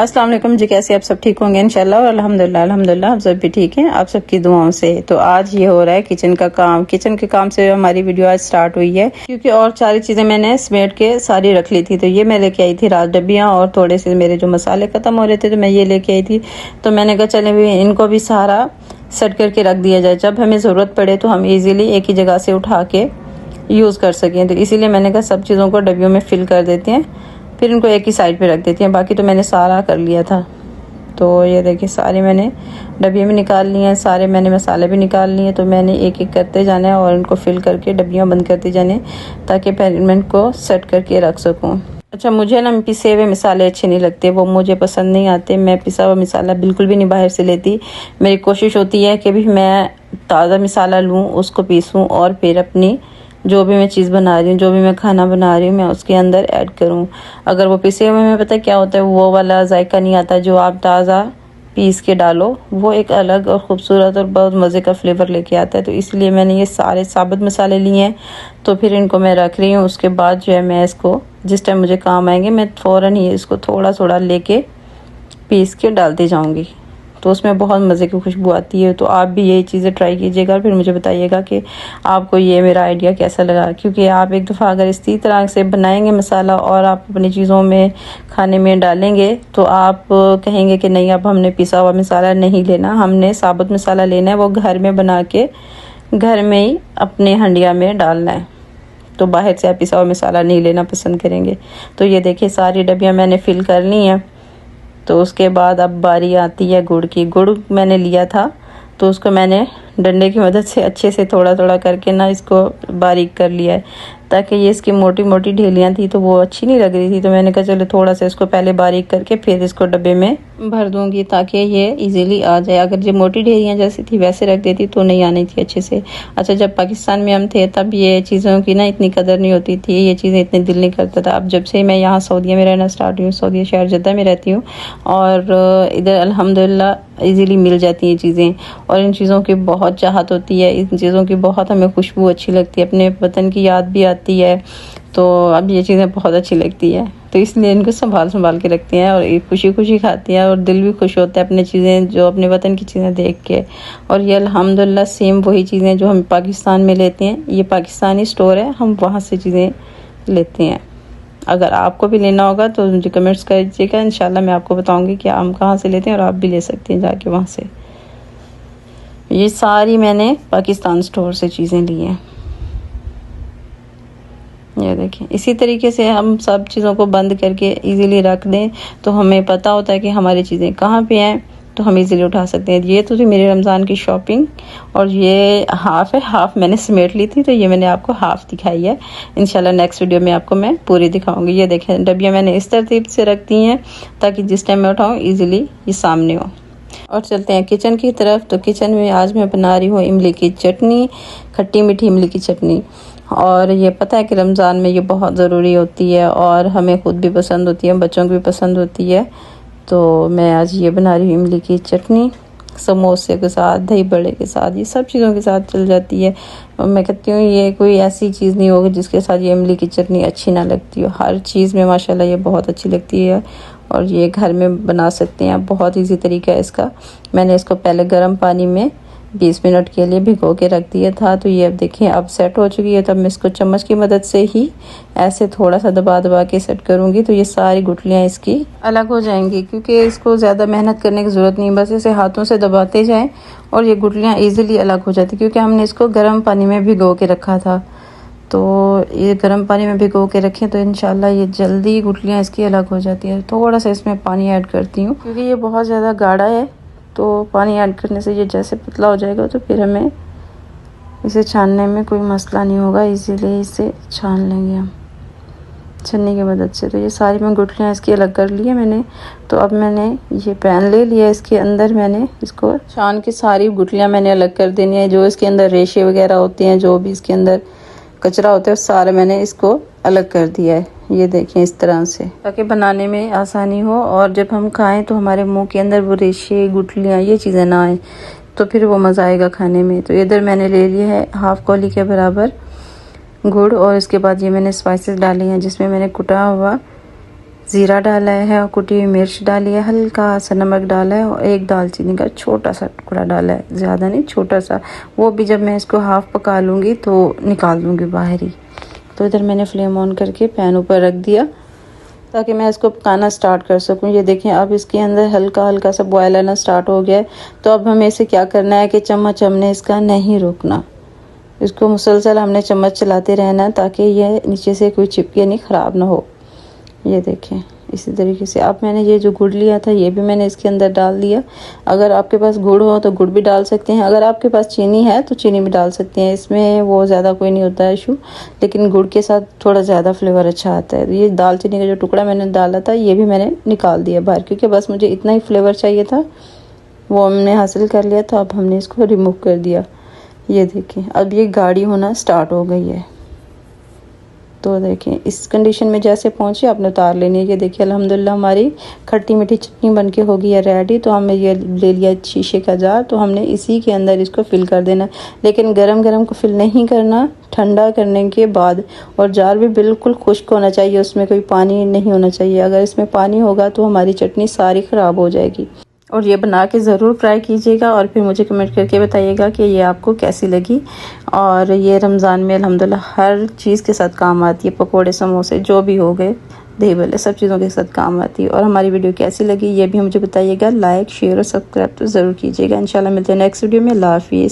अस्सलाम वालेकुम जी, कैसे आप सब ठीक होंगे इंशाल्लाह। और अल्हम्दुलिल्लाह आप सब भी ठीक हैं, आप सबकी दुआओं से। तो आज ये हो रहा है किचन का काम। किचन के काम से हमारी वीडियो आज स्टार्ट हुई है, क्योंकि और सारी चीज़ें मैंने समेट के सारी रख ली थी। तो ये मैं लेके आई थी रात डब्बियाँ, और थोड़े से मेरे जो मसाले ख़त्म हो रहे थे तो मैं ये लेके आई थी। तो मैंने कहा चले भी इनको भी सारा सेट करके रख दिया जाए, जब हमें ज़रूरत पड़े तो हम ईज़िली एक ही जगह से उठा के यूज़ कर सकें। तो इसीलिए मैंने कहा सब चीज़ों को डब्बियों में फिल कर देते हैं, फिर इनको एक ही साइड पे रख देती हैं। बाकी तो मैंने सारा कर लिया था। तो ये देखिए सारे मैंने डब्बियों में निकाल लिए हैं, सारे मैंने मसाले भी निकाल लिए। तो मैंने एक एक करते जाना है और इनको फिल करके डब्बियाँ बंद करते जाने, ताकि पेमेंट को सेट करके रख सकूँ। अच्छा, मुझे ना पिसे हुए मसाले अच्छे नहीं लगते, वो मुझे पसंद नहीं आते। मैं पिसा हुआ मसाला बिल्कुल भी नहीं बाहर से लेती। मेरी कोशिश होती है कि भी मैं ताज़ा मसाला लूँ, उसको पीसूँ और फिर अपनी जो भी मैं चीज़ बना रही हूँ, जो भी मैं खाना बना रही हूँ, मैं उसके अंदर ऐड करूँ। अगर वो पिसे हुए में पता क्या होता है, वो वाला जायका नहीं आता जो आप ताज़ा पीस के डालो। वो एक अलग और ख़ूबसूरत और बहुत मज़े का फ्लेवर लेके आता है। तो इसलिए मैंने ये सारे साबुत मसाले लिए हैं। तो फिर इनको मैं रख रही हूँ। उसके बाद जो है मैं इसको जिस टाइम मुझे काम आएंगे मैं फ़ौरन ही इसको थोड़ा थोड़ा लेके पीस के डालती जाऊँगी। तो उसमें बहुत मज़े की खुशबू आती है। तो आप भी यही चीज़ें ट्राई कीजिएगा, फिर मुझे बताइएगा कि आपको ये मेरा आइडिया कैसा लगा। क्योंकि आप एक दफ़ा अगर इसी तरह से बनाएंगे मसाला और आप अपनी चीज़ों में खाने में डालेंगे, तो आप कहेंगे कि नहीं अब हमने पिसा हुआ मसाला नहीं लेना, हमने साबुत मसाला लेना है, वो घर में बना के घर में ही अपने हंडिया में डालना है। तो बाहर से आप पिसा हुआ मसाला नहीं लेना पसंद करेंगे। तो ये देखिए सारी डब्बियाँ मैंने फिल कर ली हैं। तो उसके बाद अब बारी आती है गुड़ की। गुड़ मैंने लिया था, तो उसको मैंने डंडे की मदद से अच्छे से थोड़ा थोड़ा करके ना इसको बारीक कर लिया है, ताकि ये इसकी मोटी मोटी ढेलियाँ थी तो वो अच्छी नहीं लग रही थी। तो मैंने कहा चलो थोड़ा सा इसको पहले बारीक करके फिर इसको डब्बे में भर दूंगी, ताकि ये इजीली आ जाए। अगर जो मोटी ढेलियाँ जैसी थी वैसे रख देती तो नहीं आनी थी अच्छे से। अच्छा, जब पाकिस्तान में हम थे तब ये चीज़ों की ना इतनी कदर नहीं होती थी, ये चीज़ें इतने दिल नहीं करता था। अब जब से मैं यहाँ सऊदीया में रहना स्टार्ट हुई, सऊदीया शहर जद्दा में रहती हूँ, और इधर अल्हम्दुलिल्लाह इजीली मिल जाती हैं चीज़ें, और इन चीज़ों की बहुत चाहत होती है। इन चीज़ों की बहुत हमें खुशबू अच्छी लगती है, अपने वतन की याद भी आती है। तो अब ये चीज़ें बहुत अच्छी लगती है, तो इसलिए इनको संभाल के रखती हैं और खुशी खुशी खाती हैं, और दिल भी खुश होता है अपने चीज़ें, जो अपने वतन की चीज़ें देख के। और ये अल्हम्दुलिल्लाह सेम वही चीज़ें जो हम पाकिस्तान में लेते हैं, ये पाकिस्तानी स्टोर है, हम वहाँ से चीज़ें लेते हैं। अगर आपको भी लेना होगा तो मुझे कमेंट्स करिएगा, इंशाल्लाह मैं आपको बताऊंगी कि हम कहाँ से लेते हैं, और आप भी ले सकते हैं जाके वहाँ से। ये सारी मैंने पाकिस्तान स्टोर से चीज़ें ली हैं। ये देखें, इसी तरीके से हम सब चीज़ों को बंद करके इजीली रख दें, तो हमें पता होता है कि हमारी चीज़ें कहाँ पे हैं, तो हम इजीली उठा सकते हैं। ये तो थी मेरी रमज़ान की शॉपिंग, और ये हाफ़ है, हाफ़ मैंने समेट ली थी, तो ये मैंने आपको हाफ़ दिखाई है। इंशाल्लाह नेक्स्ट वीडियो में आपको मैं पूरी दिखाऊंगी। ये देखें डब्बियाँ मैंने इस तरतीब से रख दी हैं, ताकि जिस टाइम मैं उठाऊँ ईज़िली ये सामने हो। और चलते हैं किचन की तरफ। तो किचन में आज मैं बना रही हूँ इमली की चटनी, खट्टी मीठी इमली की चटनी। और ये पता है कि रमज़ान में ये बहुत ज़रूरी होती है, और हमें खुद भी पसंद होती है, बच्चों को भी पसंद होती है। तो मैं आज ये बना रही हूँ इमली की चटनी, समोसे के साथ, दही बड़े के साथ, ये सब चीज़ों के साथ चल जाती है। और मैं कहती हूँ ये कोई ऐसी चीज़ नहीं होगी जिसके साथ ये इमली की चटनी अच्छी ना लगती हो। हर चीज़ में माशाल्लाह ये बहुत अच्छी लगती है, और ये घर में बना सकते हैं आप। बहुत इजी तरीका है इसका। मैंने इसको पहले गर्म पानी में 20 मिनट के लिए भिगो के रख दिया था। तो ये अब देखिए अब सेट हो चुकी है। तब मैं इसको चम्मच की मदद से ही ऐसे थोड़ा सा दबा दबा के सेट करूँगी, तो ये सारी गुठलियाँ इसकी अलग हो जाएंगी। क्योंकि इसको ज़्यादा मेहनत करने की ज़रूरत नहीं, बस इसे हाथों से दबाते जाएं और ये गुठलियाँ ईज़िली अलग हो जाती, क्योंकि हमने इसको गर्म पानी में भिगो के रखा था। तो ये गर्म पानी में भिगो के रखें तो इंशाल्लाह ये जल्दी गुठलियाँ इसकी अलग हो जाती है। थोड़ा सा इसमें पानी ऐड करती हूँ, क्योंकि ये बहुत ज़्यादा गाढ़ा है, तो पानी ऐड करने से ये जैसे पतला हो जाएगा, तो फिर हमें इसे छानने में कोई मसला नहीं होगा, इजीली इसे छान लेंगे हम छन्नी की मदद से। तो ये सारी मैं गुठलियाँ इसकी अलग कर ली है मैंने। तो अब मैंने ये पैन ले लिया, इसके अंदर मैंने इसको छान के सारी गुठलियाँ मैंने अलग कर देनी है। जो इसके अंदर रेशे वगैरह होते हैं, जो भी इसके अंदर कचरा होता है, सारा मैंने इसको अलग कर दिया है। ये देखें इस तरह से, ताकि बनाने में आसानी हो, और जब हम खाएं तो हमारे मुंह के अंदर वो रेशे, गुठलियाँ, ये चीज़ें ना आए, तो फिर वो मज़ा आएगा खाने में। तो इधर मैंने ले लिया है हाफ़ कौली के बराबर गुड़, और इसके बाद ये मैंने स्पाइसेस डाली हैं, जिसमें मैंने कुटा हुआ ज़ीरा डाला है और कुटी हुई मिर्च डाली है, हल्का सा नमक डाला है और एक दालचीनी का छोटा सा टुकड़ा डाला है, ज़्यादा नहीं छोटा सा। वो भी जब मैं इसको हाफ़ पका लूँगी तो निकाल दूँगी बाहर ही। तो इधर मैंने फ्लेम ऑन करके पैन ऊपर रख दिया ताकि मैं इसको पकाना स्टार्ट कर सकूं। ये देखें अब इसके अंदर हल्का हल्का सा बॉयल आना स्टार्ट हो गया है। तो अब हमें इसे क्या करना है कि चम्मच हमने इसका नहीं रोकना, इसको मुसलसल हमने चम्मच चलाते रहना ताकि ये नीचे से कोई चिपके नहीं, ख़राब ना हो। ये देखें इसी तरीके से। अब मैंने ये जो गुड़ लिया था ये भी मैंने इसके अंदर डाल दिया। अगर आपके पास गुड़ हो तो गुड़ भी डाल सकते हैं, अगर आपके पास चीनी है तो चीनी भी डाल सकते हैं, इसमें वो ज़्यादा कोई नहीं होता है इशू, लेकिन गुड़ के साथ थोड़ा ज़्यादा फ्लेवर अच्छा आता है। ये दालचीनी का जो टुकड़ा मैंने डाला था ये भी मैंने निकाल दिया बाहर, क्योंकि बस मुझे इतना ही फ्लेवर चाहिए था, वो हमने हासिल कर लिया। तो अब हमने इसको रिमूव कर दिया। ये देखिए अब ये गाढ़ी होना स्टार्ट हो गई है। तो देखें इस कंडीशन में जैसे पहुंचे आपने उतार लेनी है। ये देखिए अल्हम्दुलिल्लाह हमारी खट्टी मीठी चटनी बनके हो गई है रेडी। तो हमने ये ले लिया शीशे का जार, तो हमने इसी के अंदर इसको फिल कर देना, लेकिन गरम गरम को फिल नहीं करना, ठंडा करने के बाद। और जार भी बिल्कुल खुश्क होना चाहिए, उसमें कोई पानी नहीं होना चाहिए। अगर इसमें पानी होगा तो हमारी चटनी सारी ख़राब हो जाएगी। और ये बना के ज़रूर ट्राई कीजिएगा और फिर मुझे कमेंट करके बताइएगा कि ये आपको कैसी लगी। और ये रमज़ान में अल्हम्दुलिल्लाह हर चीज़ के साथ काम आती है, पकोड़े समोसे जो भी हो गए, दही बल्ले, सब चीज़ों के साथ काम आती है। और हमारी वीडियो कैसी लगी ये भी मुझे बताइएगा। लाइक शेयर और सब्सक्राइब तो ज़रूर कीजिएगा। इंशाल्लाह मिलते हैं नेक्स्ट वीडियो में। अल्लाह हाफिज़।